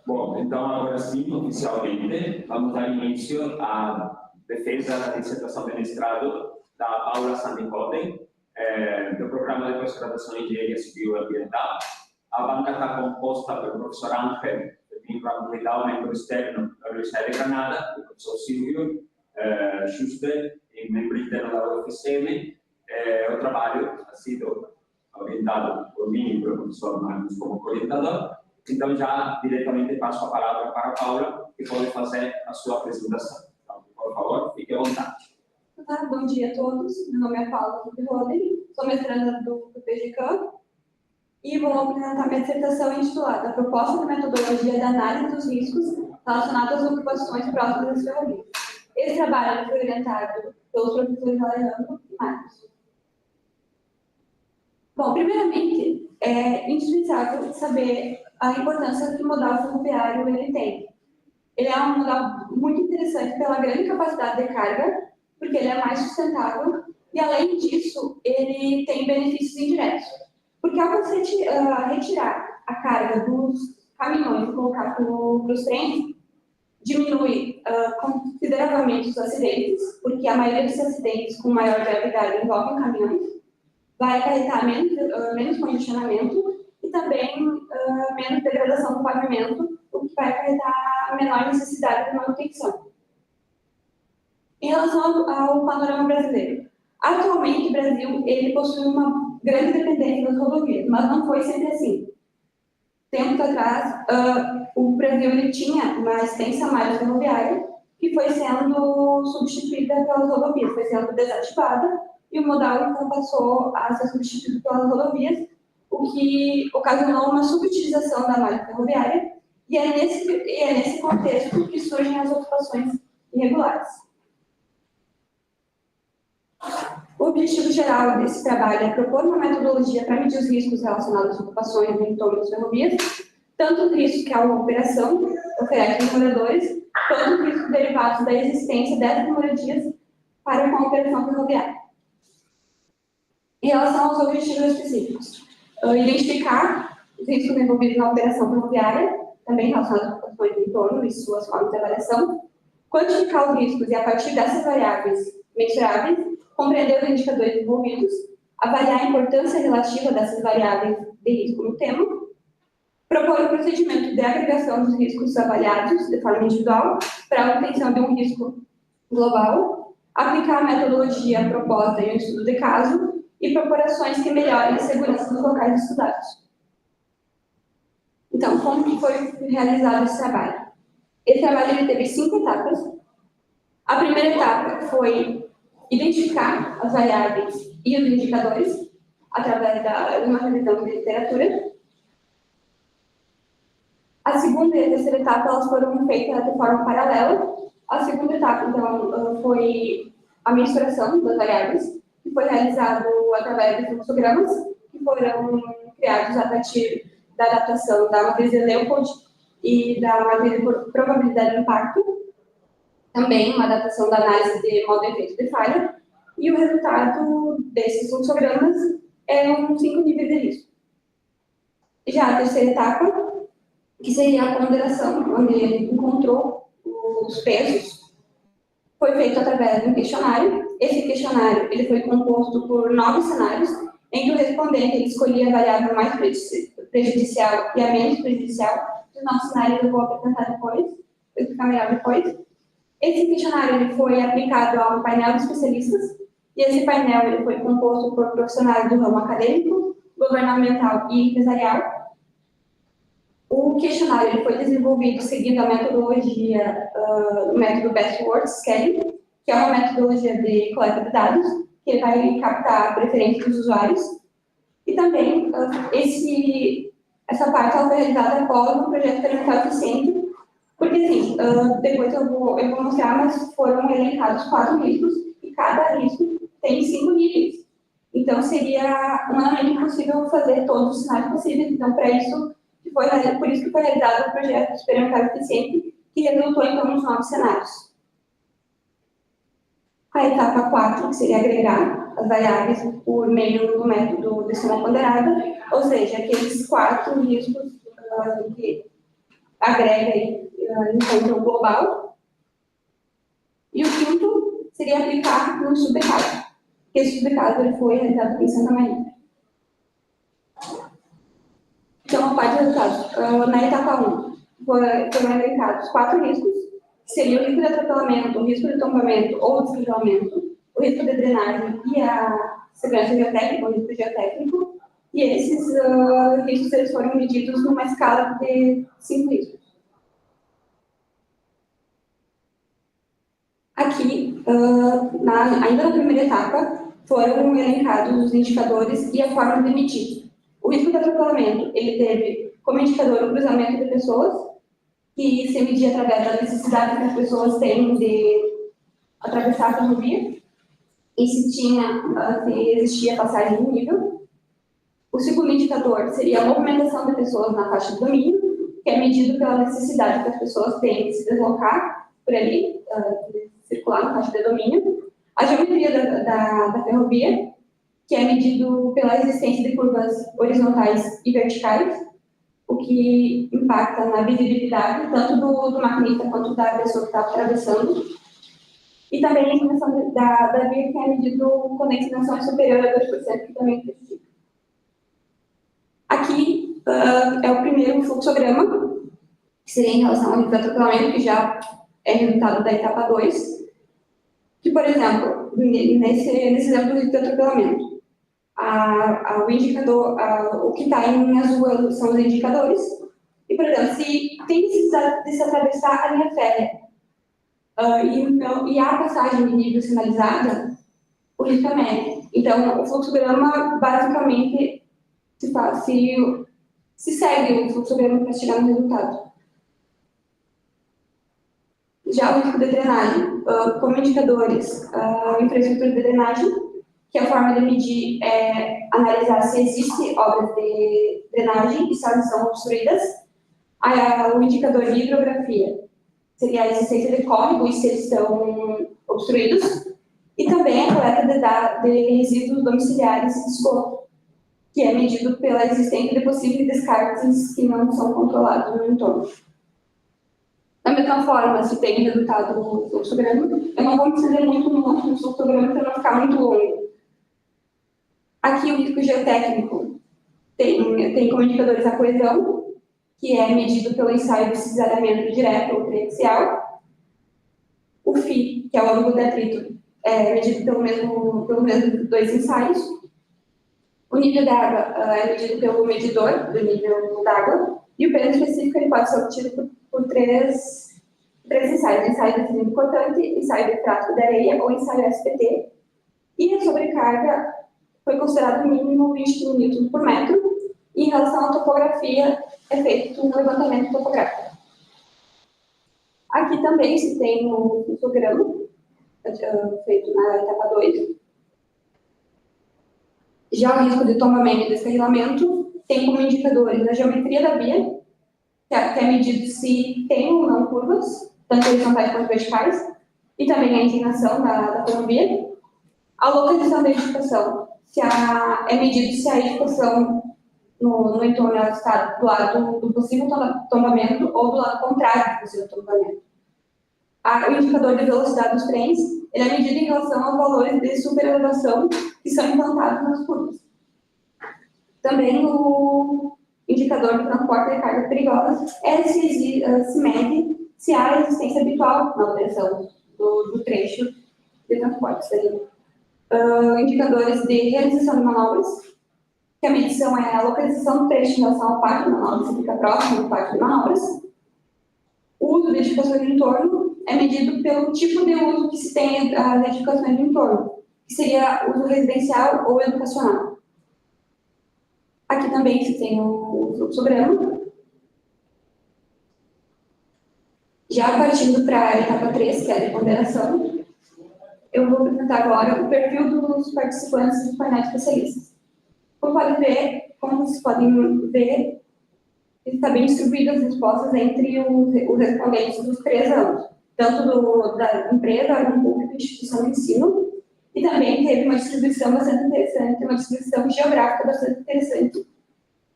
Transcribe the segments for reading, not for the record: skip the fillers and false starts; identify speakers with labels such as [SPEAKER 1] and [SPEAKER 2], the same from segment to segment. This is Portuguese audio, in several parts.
[SPEAKER 1] Bom, então agora sim, oficialmente, vamos dar início à defesa da dissertação de mestrado da Paula Sandicotten, do Programa de Pós-Graduação em Engenharia Civil e Ambiental. A banca está composta pelo professor Ángel, que tem habilidade membro externo da Universidade de Granada, o professor Silvio Schuster, membro interno da UFSM. O trabalho ha sido orientado por mim e pelo professor Marcos como orientador. Então, já diretamente passo a palavra para a Paula, que pode fazer a sua apresentação. Então, por favor, fique à vontade.
[SPEAKER 2] Bom dia a todos. Meu nome é Paula Roden, sou mestranda do PGCAM e vou apresentar minha dissertação intitulada Proposta de Metodologia de Análise dos Riscos relacionados às ocupações próximas das ferrovias. Esse trabalho foi orientado pelos professores Alejandro e Marcos. Bom, primeiramente, é indispensável saber a importância que o modal ferroviário ele tem. Ele é um modal muito interessante pela grande capacidade de carga, porque ele é mais sustentável, e além disso, ele tem benefícios indiretos. Porque ao você retirar a carga dos caminhões e colocar para os trens, diminui consideravelmente os acidentes, porque a maioria dos acidentes com maior gravidade envolvem caminhões, vai acarretar menos congestionamento e também menos degradação do pavimento, o que vai acarretar menor necessidade de manutenção. Em relação ao panorama brasileiro, atualmente o Brasil ele possui uma grande dependência das rodovias, mas não foi sempre assim. Tempos atrás, o Brasil ele tinha uma extensa malha ferroviária que foi sendo substituída pelas rodovias, foi sendo desativada e o modal então passou a ser substituído pelas rodovias, o que ocasionou uma subutilização da malha ferroviária e é nesse contexto que surgem as ocupações irregulares. O objetivo geral desse trabalho é propor uma metodologia para medir os riscos relacionados às ocupações no entorno das ferrovias, tanto os riscos que a operação oferece aos moradores, quanto os riscos derivados da existência dessas moradias para com a operação ferroviária. Em relação aos objetivos específicos, identificar os riscos envolvidos na operação ferroviária, também relacionados às ocupações no entorno e suas formas de avaliação, quantificar os riscos e, a partir dessas variáveis mensuráveis, compreender os indicadores envolvidos, avaliar a importância relativa dessas variáveis de risco no tema, propor o procedimento de agregação dos riscos avaliados de forma individual para a obtenção de um risco global, aplicar a metodologia proposta em um estudo de caso e propor ações que melhorem a segurança dos locais estudados. Então, como que foi realizado esse trabalho? Esse trabalho ele teve 5 etapas. A primeira etapa foi identificar as variáveis e os indicadores através de uma revisão de literatura. A segunda e a terceira etapa elas foram feitas de forma paralela. A segunda etapa, então, foi a mensuração das variáveis, que foi realizado através de fluxogramas, que foram criados a partir da adaptação da matriz de Leopold e da matriz de probabilidade de impacto, também uma adaptação da análise de modo de efeito de falha, e o resultado desses fluxogramas eram 5 níveis de risco. Já a terceira etapa, que seria a ponderação, onde ele encontrou os pesos, foi feito através de um questionário. Esse questionário ele foi composto por 9 cenários, em que o respondente ele escolhia a variável mais prejudicial e a menos prejudicial. Os 9 cenários eu vou apresentar depois, vou explicar melhor depois. Esse questionário ele foi aplicado a um painel de especialistas, e esse painel ele foi composto por profissionais do ramo acadêmico, governamental e empresarial. O questionário ele foi desenvolvido seguindo a metodologia, o método Best Work Scanning, que é uma metodologia de coleta de dados, que vai captar preferências dos usuários. E também, essa parte ela foi realizada após um projeto experimental eficiente, porque, assim, depois eu vou mostrar, mas foram elencados 4 riscos, e cada risco tem 5 níveis. Então, seria humanamente impossível fazer todos os cenários possíveis. Então, por isso que foi realizado o projeto experimental eficiente, que resultou, então, nos 9 cenários. A etapa 4, que seria agregar as variáveis por meio do método de soma ponderada, ou seja, aqueles 4 riscos que agrega aí, encontro global. E o quinto seria aplicar no estudo de caso, porque esse estudo de caso ele foi realizado em Santa Maria. Então, a parte de resultados. Na etapa 1, foram elencados 4 riscos, que seriam o risco de atropelamento, o risco de tombamento ou desnivelamento, o risco de drenagem e a segurança geotécnica, o risco geotécnico, e esses riscos eles foram medidos numa escala de 5 riscos. Aqui, ainda na primeira etapa, foram elencados os indicadores e a forma de medir. O risco de atropelamento, ele teve como indicador o cruzamento de pessoas, que se media através da necessidade que as pessoas têm de atravessar a ferrovia, e se existia passagem de nível. O segundo indicador seria a movimentação de pessoas na faixa de domínio, que é medido pela necessidade que as pessoas têm de se deslocar por ali, de circular na faixa de domínio. A geometria da ferrovia, que é medido pela existência de curvas horizontais e verticais, o que impacta na visibilidade, tanto do maquinista quanto da pessoa que está atravessando. E também a inclinação da via, que é medido quando a inclinação é superior a 2%, que também prejudica. Aqui é o primeiro fluxograma, que seria em relação ao risco de atropelamento, que já é resultado da etapa 2. Que, por exemplo, nesse exemplo do risco de atropelamento, o indicador, o que está em azul são os indicadores. E, por exemplo, se tem necessidade de se atravessar a linha férrea e há passagem de nível sinalizada, o risco é médio. Então, o fluxograma, basicamente, se segue o fluxograma para chegar no resultado. Já o risco de drenagem, como indicadores, infraestrutura de drenagem, que a forma de medir é analisar se existem obras de drenagem e se elas são obstruídas. O indicador de hidrografia seria a existência de córregos e se eles estão obstruídos. E também a coleta de resíduos domiciliares de esgoto, que é medido pela existência de possíveis descartes que não são controlados no entorno. Da mesma forma, se tem resultado do fluxograma, eu não vou me estender muito no fluxograma para não ficar muito longo. Aqui o risco geotécnico tem como indicadores a coesão, que é medido pelo ensaio de cisalhamento direto ou preaxial. O Φ, que é o ângulo de atrito, é medido pelo mesmo 2 ensaios. O nível d'água é medido pelo medidor do nível d'água. E o peso específico ele pode ser obtido por 3 ensaios: ensaio de cilindro cortante, ensaio de tráfego de areia ou ensaio SPT. E a sobrecarga foi considerado mínimo 20 kN por metro. E em relação à topografia, é feito um levantamento topográfico. Aqui também se tem um fluxograma feito na etapa 2. Já o risco de tombamento e descarrilamento tem como indicadores a geometria da via, que é medido se tem ou não curvas, tanto horizontais quanto verticais, e também a inclinação da ferrovia. A localização da edificação, é medido se a edificação no entorno ela está do lado do possível tombamento ou do lado contrário do possível tombamento. O indicador de velocidade dos trens ele é medido em relação aos valores de superelevação que são implantados nas curvas. Também o indicador de transporte de carga perigosa se mede se há resistência habitual na operação do trecho de transporte. Indicadores de realização de manobras, que a medição é a localização do trecho em relação ao parque de manobras, se fica próximo do parque de manobras. O uso de edificações do entorno é medido pelo tipo de uso que se tem as edificações do entorno, que seria uso residencial ou educacional. Aqui também se tem o fluxograma. Já partindo para a etapa 3, que é a de ponderação, eu vou apresentar agora o perfil dos participantes do painel de especialistas. Como vocês podem ver, está bem distribuídas as respostas entre os respondentes dos 3 anos, tanto da empresa, órgão público e instituição de ensino, e também teve uma distribuição bastante interessante, uma distribuição geográfica bastante interessante,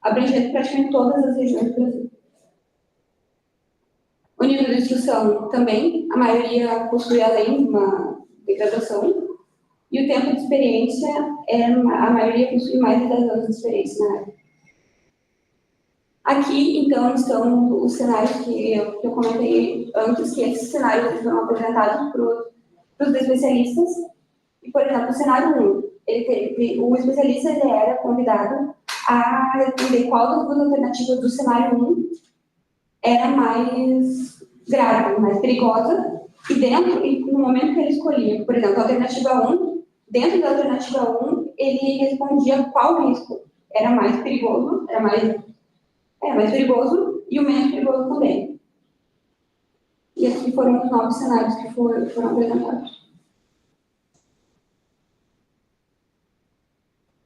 [SPEAKER 2] abrangendo praticamente todas as regiões do Brasil. O nível de instrução também, a maioria possui além de uma graduação, e o tempo de experiência, a maioria possui mais de 10 anos de experiência na área. Aqui, então, estão os cenários que eu comentei antes, que esses cenários foram apresentados para os especialistas. E, por exemplo, o cenário 1, o especialista ele era convidado a responder qual das duas alternativas do cenário 1 era mais grave, mais perigosa, e no momento que ele escolhia, por exemplo, a alternativa 1, dentro da alternativa 1, ele respondia qual risco era mais perigoso, mais perigoso e o menos perigoso também. E aqui foram os 9 cenários que foram apresentados.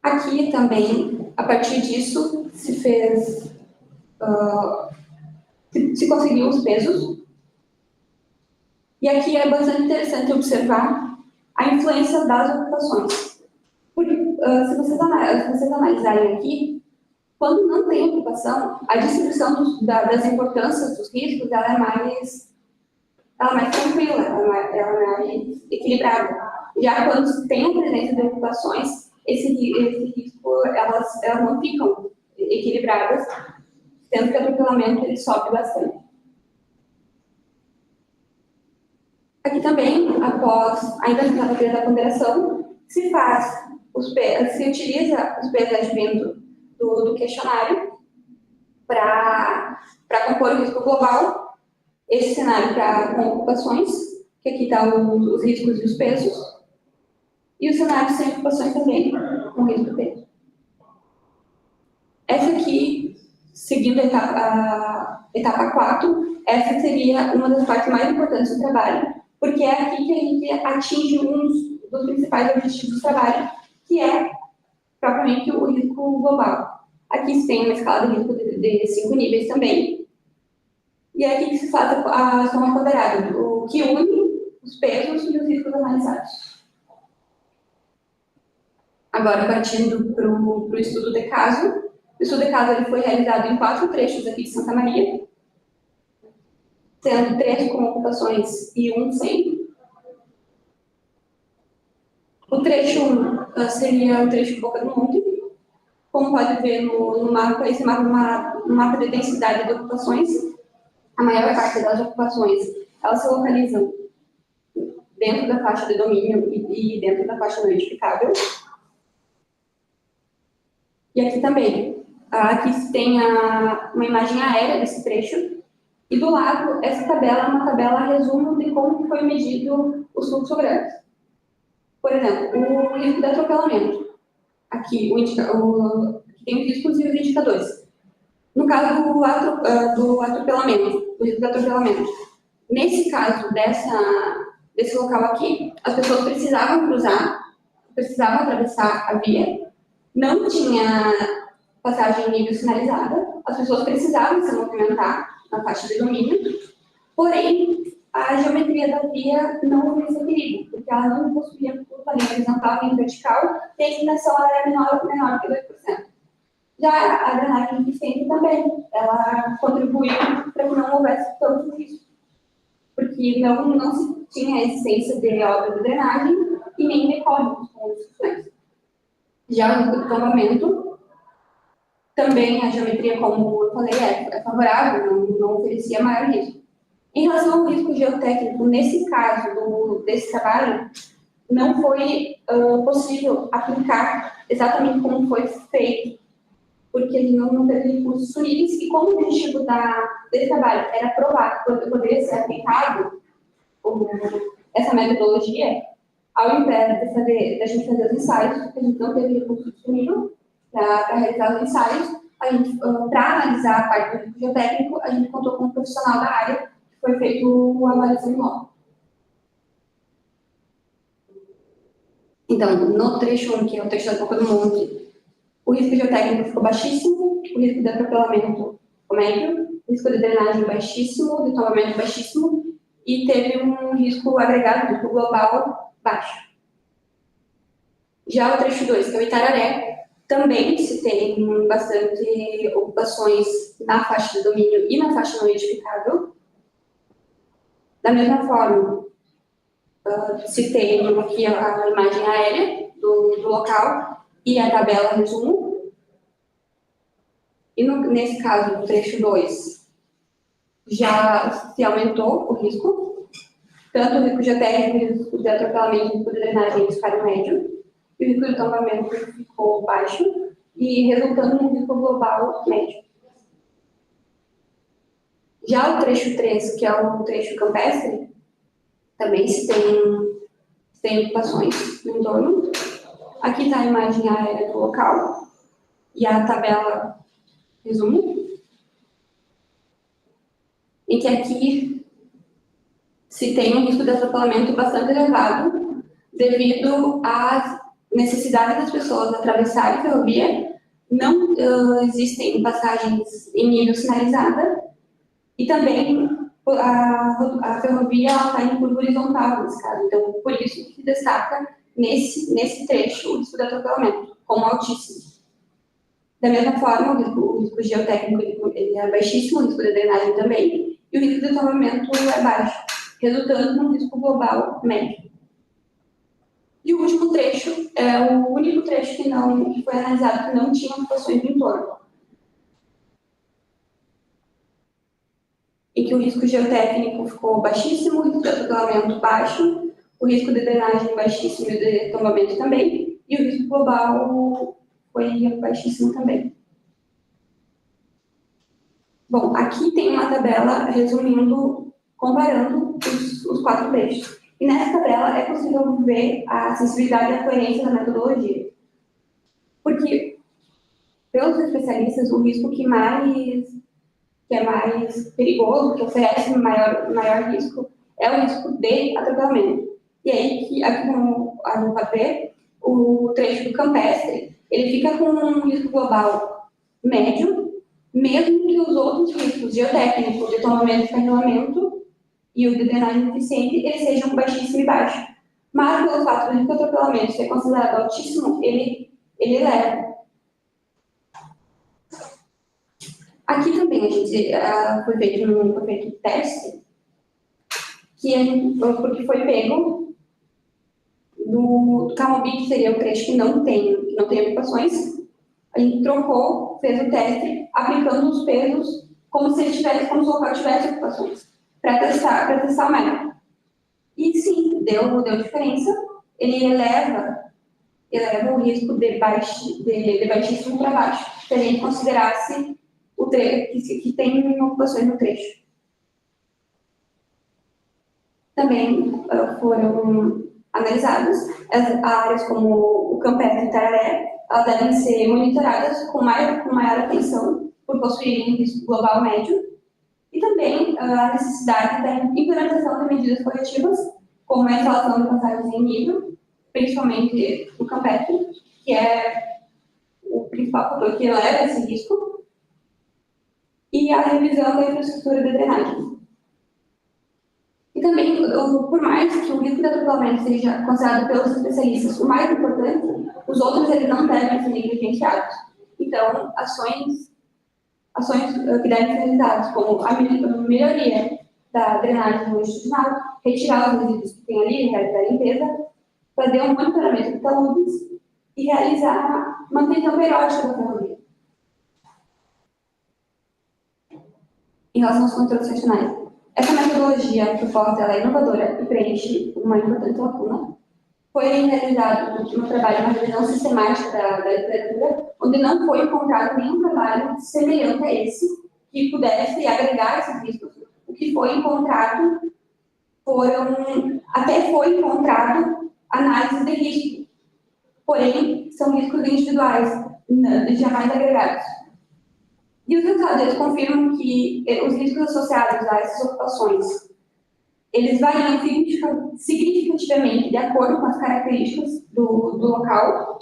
[SPEAKER 2] Aqui também, a partir disso, se conseguiu os pesos. E aqui é bastante interessante observar a influência das ocupações. Porque, se vocês analisarem aqui, quando não tem ocupação, a distribuição das importâncias dos riscos ela é mais tranquila, ela é mais equilibrada. Já quando tem a presença de ocupações, esse risco, elas não ficam equilibradas, sendo que o atropelamento ele sobe bastante. Aqui também, ainda na cadeia da ponderação, se utiliza os pesos advindos do questionário para compor o risco global, esse cenário com ocupações, que aqui estão os riscos e os pesos, e o cenário sem ocupações também, com risco e peso. Essa aqui, seguindo a etapa 4, essa seria uma das partes mais importantes do trabalho, porque é aqui que a gente atinge um dos principais objetivos do trabalho, que é propriamente o risco global. Aqui se tem uma escala de risco de 5 níveis também, e é aqui que se faz a soma ponderada, o que une os pesos e os riscos analisados. Agora, partindo para o estudo de caso, o estudo de caso ele foi realizado em 4 trechos aqui de Santa Maria, sendo 3 com ocupações e 1 sem. O trecho 1 seria o trecho Boca do Monte. Como pode ver no mapa, esse mapa é um mapa de densidade de ocupações. A maior parte das ocupações, elas se localizam dentro da faixa de domínio e dentro da faixa não edificável. E aqui também, aqui se tem uma imagem aérea desse trecho, e do lado, essa tabela é uma tabela resumo de como foi medido os fluxogramas. Por exemplo, o risco de atropelamento. Aqui tem os riscos e os indicadores. No caso do atropelamento, do risco de atropelamento, nesse caso desse local aqui, as pessoas precisavam precisavam atravessar a via, não tinha passagem em nível sinalizada, as pessoas precisavam se movimentar na faixa de domínio, porém, a geometria da via não oferecia esse equilíbrio, porque ela não possuía curva nem horizontal nem vertical, e a inclinação era menor que 2%. Já a drenagem eficiente também, ela contribuiu para que não houvesse tanto risco, porque não se tinha a existência de obra de drenagem e nem de córregos com obstruções. Já o risco de tombamento, também a geometria, como eu falei, é favorável, não oferecia maior risco. Em relação ao risco geotécnico, nesse caso desse trabalho, não foi possível aplicar exatamente como foi feito, porque ele não teve recursos jurídicos, e como o objetivo desse trabalho era provar que poderia ser aplicado essa metodologia, ao invés da gente fazer os ensaios, porque a gente não teve recursos disponíveis para realizar os ensaios, para analisar a parte do risco geotécnico, a gente contou com um profissional da área, que foi feito uma avaliação em loco. Então, no trecho 1, que é o trecho da Boca do Monte, o risco geotécnico ficou baixíssimo, o risco de atropelamento ficou médio, o risco de drenagem baixíssimo, de tombamento baixíssimo, e teve um risco agregado, risco global, baixo. Já o trecho 2, que é o Itararé, também se tem bastante ocupações na faixa de domínio e na faixa não edificável. Da mesma forma, citei aqui a imagem aérea do local e a tabela resumo. E nesse caso, no trecho 2, já se aumentou o risco, tanto o risco geotécnico, o risco de atropelamento, o risco de drenagem eles ficaram médio, e o risco de tombamento ficou baixo, e resultando num risco global médio. Já o trecho 3, que é o trecho campestre, também se tem ocupações no entorno. Aqui está a imagem aérea do local e a tabela resumo, em que aqui se tem um risco de atropelamento bastante elevado devido à necessidade das pessoas atravessarem a ferrovia, não existem passagens em nível sinalizada e também a ferrovia está em curva horizontal nesse caso, então por isso que se destaca nesse trecho o risco de atropelamento como altíssimo. Da mesma forma, o risco geotécnico ele é baixíssimo, o risco de drenagem também, e o risco de tombamento é baixo, resultando num risco global médio. E o último trecho é o único trecho que foi analisado que não tinha ocupações no entorno, em que o risco geotécnico ficou baixíssimo, o risco de atropelamento baixo, o risco de drenagem baixíssimo e de tombamento também, e o risco global foi baixíssimo também. Bom, aqui tem uma tabela resumindo, comparando os 4 trechos. E nessa tabela é possível ver a sensibilidade e a coerência da metodologia. Porque, pelos especialistas, o risco que é mais perigoso, que oferece maior risco, é o risco de atropelamento. E aí, aqui como a gente pode ver, o trecho do campestre, ele fica com um risco global médio, mesmo que os outros riscos geotécnicos, de tombamento e descarrilamento e o de drenagem eficiente, eles sejam baixíssimo e baixo. Mas, pelo fato de que o atropelamento ser considerado altíssimo, ele eleva. Aqui também a gente foi feito teste, porque foi pego do Camobi, que seria o trecho que não tem ocupações. A gente trocou, fez o teste, aplicando os pesos como se o local tivesse ocupações, para testar o método. E sim, deu diferença. Ele eleva o risco de baixíssimo para baixo, se a gente considerasse o trecho que tem ocupações no trecho. Também foram analisadas as áreas como o campestre e Tararé, elas devem ser monitoradas com maior atenção por possuírem um risco global médio, e também a necessidade da implementação de medidas corretivas, como a instalação de passagens em nível, principalmente no campestre, que é o principal fator que eleva esse risco, e a revisão da infraestrutura de drenagem. E também, por mais que o risco de atropelamento seja considerado pelos especialistas o mais importante, os outros eles não devem ser negligenciados. Então, ações que devem ser realizadas, como a melhoria da drenagem longitudinal, retirar os resíduos que tem ali, realizar a limpeza, fazer um monitoramento de taludes e realizar a manutenção periódica da ferrovia. Em relação aos controles funcionais, essa metodologia proposta ela é inovadora e preenche uma importante lacuna. Foi realizado no trabalho uma revisão sistemática da literatura, onde não foi encontrado nenhum trabalho semelhante a esse que pudesse agregar esses riscos. O que foi encontrado até foi encontrado análises de risco, porém são riscos individuais, jamais agregados. E os resultados confirmam que os riscos associados a essas ocupações eles variam significativamente de acordo com as características do local.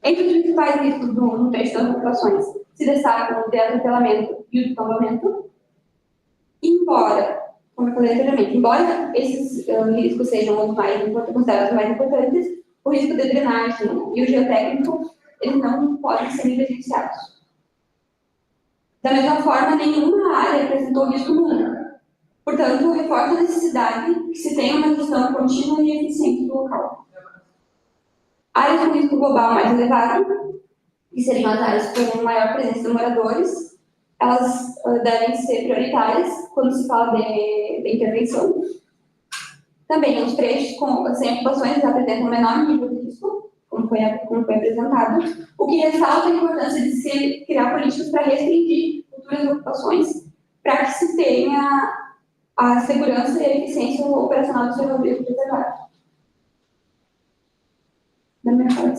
[SPEAKER 2] Entre os principais riscos no trecho das ocupações se destacam o de atropelamento e o de tombamento. Embora, como eu falei anteriormente, embora esses riscos sejam considerados os mais importantes, o risco de drenagem e o geotécnico eles não podem ser negligenciados. Da mesma forma, nenhuma área apresentou risco nulo. Portanto, reforça a necessidade que se tenha uma gestão contínua e eficiente do local. Áreas com risco global mais elevado, que seriam as áreas com maior presença de moradores, elas devem ser prioritárias quando se fala de intervenção. Também os trechos sem ocupações apresentam menor nível de risco, como foi apresentado, o que ressalta a importância de se criar políticas para restringir futuras ocupações, para que se tenha a segurança e a eficiência operacional do ferroviário preservado. Da minha parte.